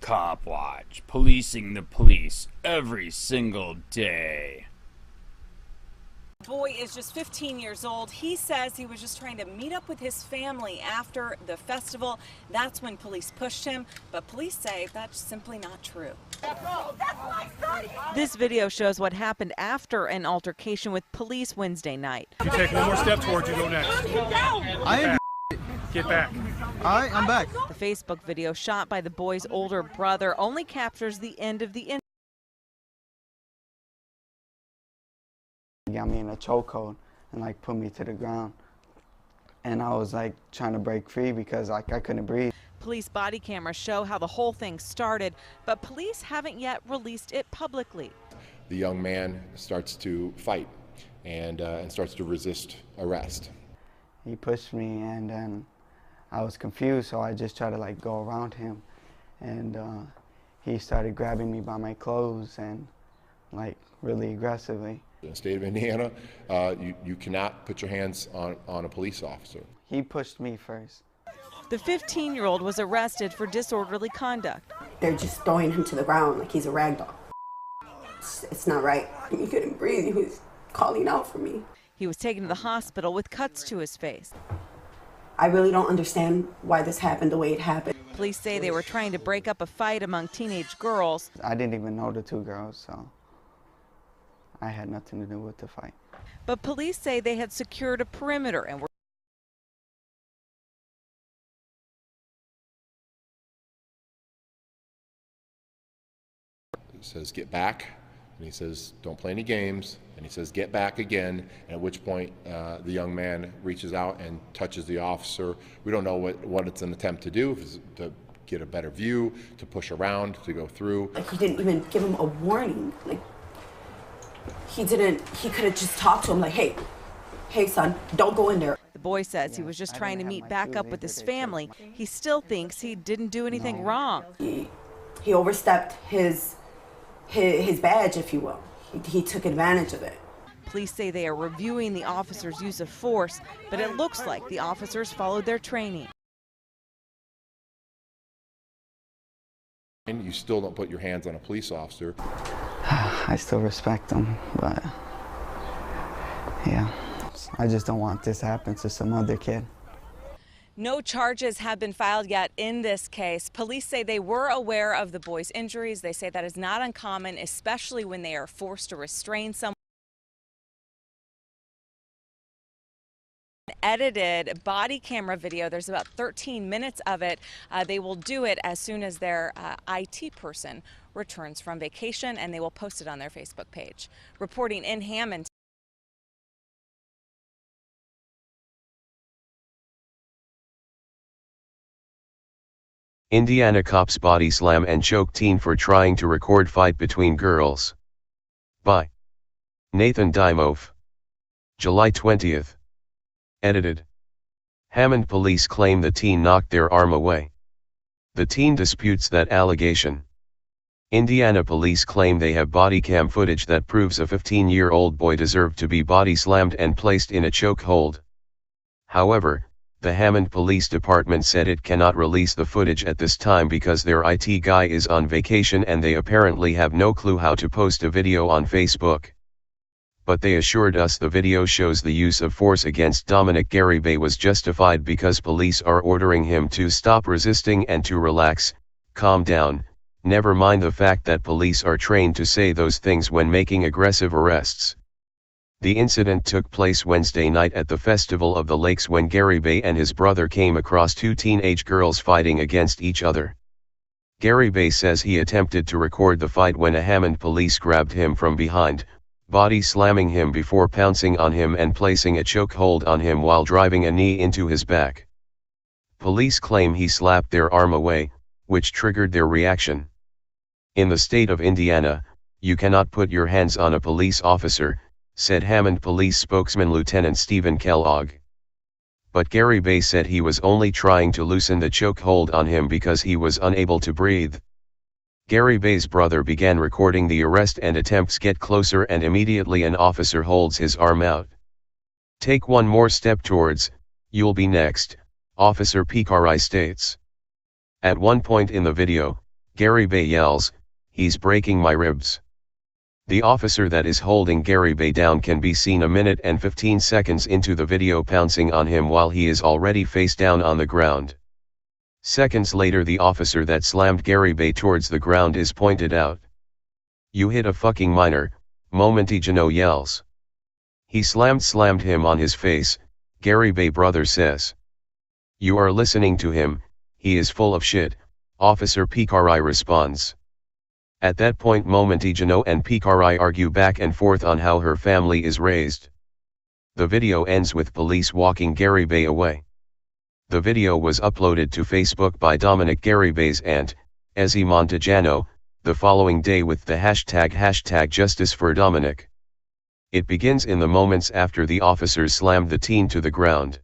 Copwatch, policing the police every single day. The boy is just 15 years old. He says he was just trying to meet up with his family after the festival. That's when police pushed him, but police say that's simply not true. This video shows what happened after an altercation with police Wednesday night. You take one more step towards you, go next. Get back. All right, I'm back. The Facebook video shot by the boy's older brother only captures the end of the incident. He got me in a chokehold and like put me to the ground. And I was like trying to break free because like I couldn't breathe. Police body cameras show how the whole thing started, but police haven't yet released it publicly. The young man starts to fight and starts to resist arrest. He pushed me and then I was confused, so I just tried to like go around him. And he started grabbing me by my clothes and like really aggressively. In the state of Indiana, you cannot put your hands on a police officer. He pushed me first. The 15-year-old was arrested for disorderly conduct. They're just throwing him to the ground like he's a rag doll. It's not right. He couldn't breathe. He was calling out for me. He was taken to the hospital with cuts to his face. I really don't understand why this happened the way it happened. Police say they were trying to break up a fight among teenage girls. I didn't even know the two girls, so I had nothing to do with the fight. But police say they had secured a perimeter and were He says, get back, and he says, don't play any games, and he says, get back again, at which point the young man reaches out and touches the officer. We don't know what it's an attempt to do, if it's to get a better view, to push around, to go through. Like, he didn't even give him a warning. Like, he could have just talked to him like, hey son, don't go in there. The boy says he was just trying to meet back up with his family. He still thinks he didn't do anything wrong. He overstepped his badge, if you will. He took advantage of it. Police say they are reviewing the officer's use of force, but it looks like the officers followed their training. And you still don't put your hands on a police officer. I still respect them, but yeah, I just don't want this to happen to some other kid. No charges have been filed yet in this case. Police say they were aware of the boy's injuries. They say that is not uncommon, especially when they are forced to restrain someone. Edited body camera video. There's about 13 minutes of it. They will do it as soon as their IT person returns from vacation, and they will post it on their Facebook page. Reporting in Hammond. Indiana cops body slam and choke teen for trying to record fight between girls. By Nathan Dymoff. July 20th. Edited. Hammond police claim the teen knocked their arm away. The teen disputes that allegation. Indiana police claim they have body cam footage that proves a 15-year-old boy deserved to be body slammed and placed in a chokehold. However, the Hammond Police Department said it cannot release the footage at this time because their IT guy is on vacation and they apparently have no clue how to post a video on Facebook. But they assured us the video shows the use of force against Dominic Garibay was justified because police are ordering him to stop resisting and to relax, calm down, never mind the fact that police are trained to say those things when making aggressive arrests. The incident took place Wednesday night at the Festival of the Lakes when Garibay and his brother came across two teenage girls fighting against each other. Garibay says he attempted to record the fight when a Hammond police grabbed him from behind, body slamming him before pouncing on him and placing a chokehold on him while driving a knee into his back. Police claim he slapped their arm away, which triggered their reaction. In the state of Indiana, you cannot put your hands on a police officer, said Hammond Police spokesman Lieutenant Stephen Kellogg. But Garibay said he was only trying to loosen the chokehold on him because he was unable to breathe. Garibay's brother began recording the arrest and attempts get closer and immediately an officer holds his arm out. Take one more step towards, you'll be next, Officer Picari states. At one point in the video, Garibay yells, "He's breaking my ribs." The officer that is holding Garibay down can be seen a minute and 15 seconds into the video pouncing on him while he is already face down on the ground. Seconds later the officer that slammed Garibay towards the ground is pointed out. "You hit a fucking minor," Momentijano yells. "He slammed him on his face," Garibay brother says. "You are listening to him, he is full of shit," Officer Pikarai responds. At that point Momentijano and Pikarai argue back and forth on how her family is raised. The video ends with police walking Garibay away. The video was uploaded to Facebook by Dominic Garibay's aunt, Ezzy Montejano, the following day with the hashtag #JusticeForDominic. It begins in the moments after the officers slammed the teen to the ground.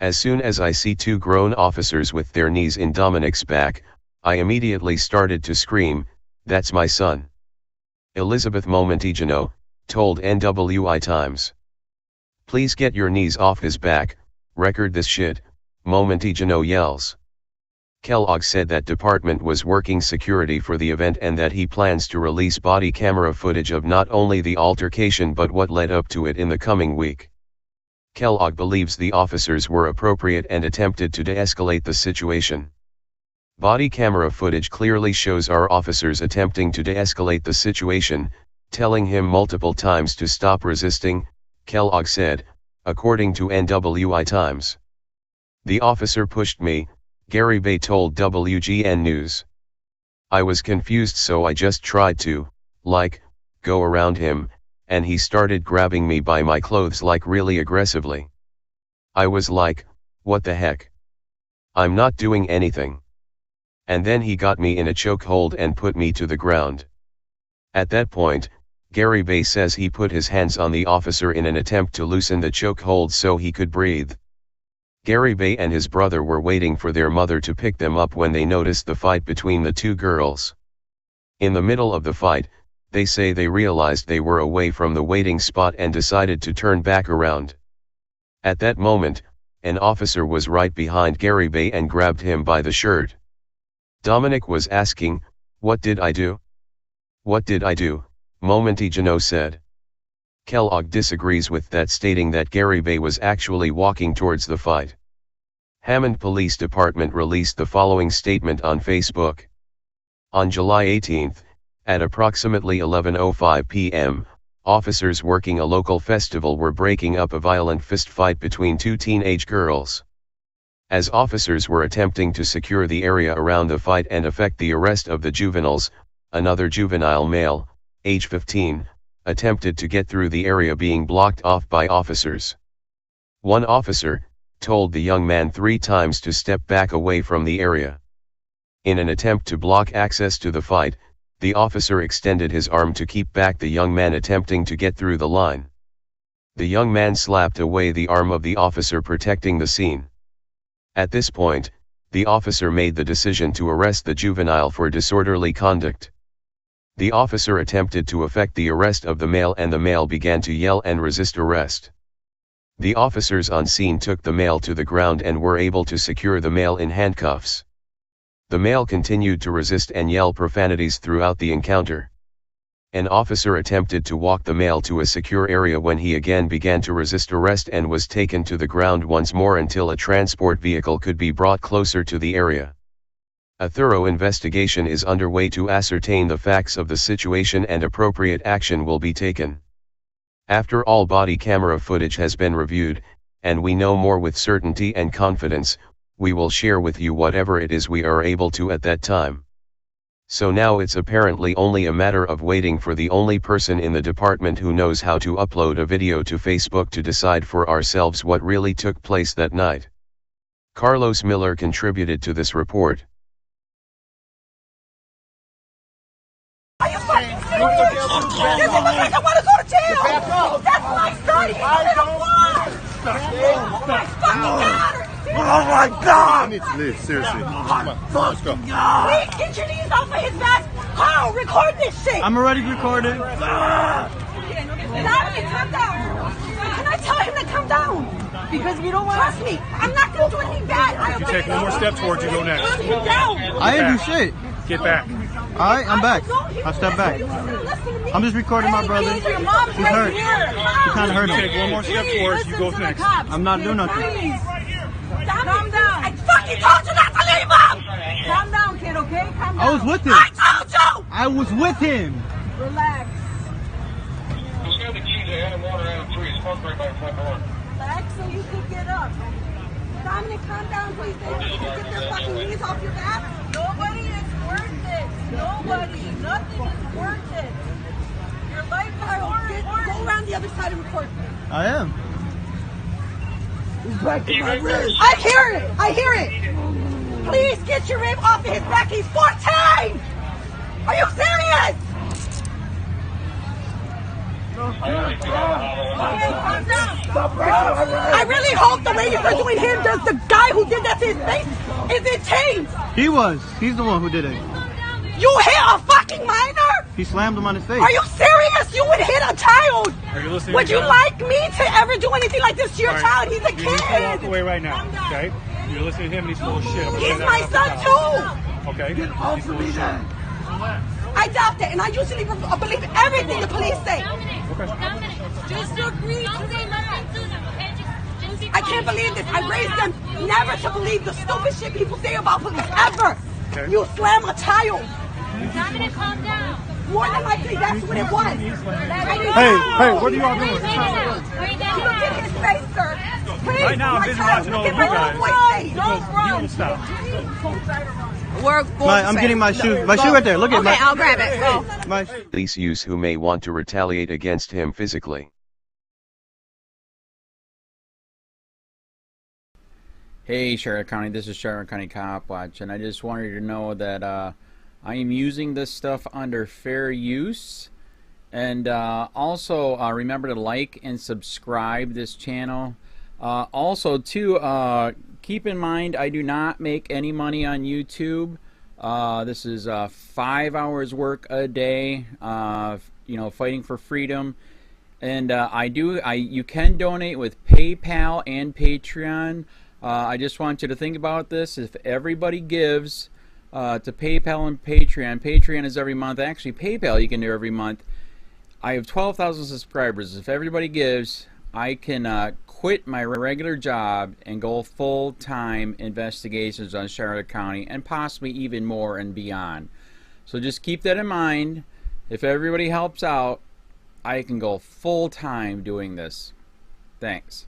"As soon as I see two grown officers with their knees in Dominic's back, I immediately started to scream, 'That's my son.'" Elizabeth Momentijano told NWI Times. "Please get your knees off his back, record this shit," Momentijano yells. Kellogg said that department was working security for the event and that he plans to release body camera footage of not only the altercation but what led up to it in the coming week. Kellogg believes the officers were appropriate and attempted to de-escalate the situation. "Body camera footage clearly shows our officers attempting to de-escalate the situation, telling him multiple times to stop resisting," Kellogg said, according to NWI Times. "The officer pushed me," Garibay told WGN News. "I was confused so I just tried to, go around him, and he started grabbing me by my clothes really aggressively. I was like, what the heck? I'm not doing anything. And then he got me in a chokehold and put me to the ground." At that point, Garibay says he put his hands on the officer in an attempt to loosen the chokehold so he could breathe. Garibay and his brother were waiting for their mother to pick them up when they noticed the fight between the two girls. In the middle of the fight, they say they realized they were away from the waiting spot and decided to turn back around. At that moment, an officer was right behind Garibay and grabbed him by the shirt. Dominic was asking, "What did I do? What did I do?" Momentijano said. Kellogg disagrees with that, stating that Garibay was actually walking towards the fight. Hammond Police Department released the following statement on Facebook. On July 18, at approximately 11:05 p.m., officers working a local festival were breaking up a violent fistfight between two teenage girls. As officers were attempting to secure the area around the fight and effect the arrest of the juveniles, another juvenile male, age 15, attempted to get through the area being blocked off by officers. One officer told the young man 3 times to step back away from the area. In an attempt to block access to the fight, the officer extended his arm to keep back the young man attempting to get through the line. The young man slapped away the arm of the officer protecting the scene. At this point, the officer made the decision to arrest the juvenile for disorderly conduct. The officer attempted to effect the arrest of the male and the male began to yell and resist arrest. The officers on scene took the male to the ground and were able to secure the male in handcuffs. The male continued to resist and yell profanities throughout the encounter. An officer attempted to walk the male to a secure area when he again began to resist arrest and was taken to the ground once more until a transport vehicle could be brought closer to the area. A thorough investigation is underway to ascertain the facts of the situation and appropriate action will be taken. After all body camera footage has been reviewed, and we know more with certainty and confidence, we will share with you whatever it is we are able to at that time. So now it's apparently only a matter of waiting for the only person in the department who knows how to upload a video to Facebook to decide for ourselves what really took place that night. Carlos Miller contributed to this report. Are you fucking serious? This looks like I want to go to jail. That's my son. He's a little boy. Oh my fucking God. Oh my God! I need to leave, seriously. Come on, let's go. Please get your knees off of his back. Carl, record this shit. I'm already recording. Dominic, calm down. Can I tell him to calm down? Because we don't want. Trust me, I'm not going to do anything bad. If you take one more step towards you, go next. I didn't do shit. Get back. All right, I'm back. I step back. I'm just recording my brother. He's hurt. He kind of hurt him. Take one more step towards you. Go next. I'm not doing nothing. Calm down. I fucking told you not to leave him. Calm down, kid, okay? Calm down. I was with him. I told you. I was with him. Relax. Who's got the keys to add water out of trees? Smoke right by the front door. Relax so you can get up. Dominic, calm down, please. They need to get their fucking knees off your back. Nobody is worth it. Nobody. Nothing is worth it. Your life is go around the other side and record. I am. He's back to my wrist. I hear it. I hear it. Please get your rib off of his back. He's 14. Are you serious? I really hope the way you're doing him does the guy who did that to his face is in chains. He was. He's the one who did it. You hit a fucking minor? He slammed him on his face. Are you serious? You would hit a child. Are you listening? Would you like me to ever do anything like this to your child? He's a You need to walk kid. away right now, okay? You're listening to him and he's full of shit. He's my son too. Okay? He's full of shit. I doubt it, and I usually believe everything the police say. Just agree to say nothing to them, okay? Just I can't believe this. I raised them never to believe the stupid shit people say about police ever. Okay. You slam a child. Dominic, calm down. More than likely, that's what it was. Hey, what are y'all doing? Look at his face, sir. Please, Right now, I'm my busy child, watching all look of at you my guys. little boy's face. You will stop. I'm getting my shoe. My shoe right there. Look at my. Okay, I'll grab it. Go. My. Police use who may want to retaliate against him physically. Hey Charlotte County, this is Charlotte County Copwatch, and I just wanted you to know that I am using this stuff under fair use, and also remember to like and subscribe this channel. Also too, keep in mind I do not make any money on YouTube. This is 5 hours work a day, you know, fighting for freedom. And you can donate with PayPal and Patreon. I just want you to think about this. If everybody gives to PayPal and Patreon, Patreon is every month. Actually, PayPal you can do every month. I have 12,000 subscribers. If everybody gives, I can quit my regular job and go full-time investigations on Charlotte County and possibly even more and beyond. So just keep that in mind. If everybody helps out, I can go full-time doing this. Thanks.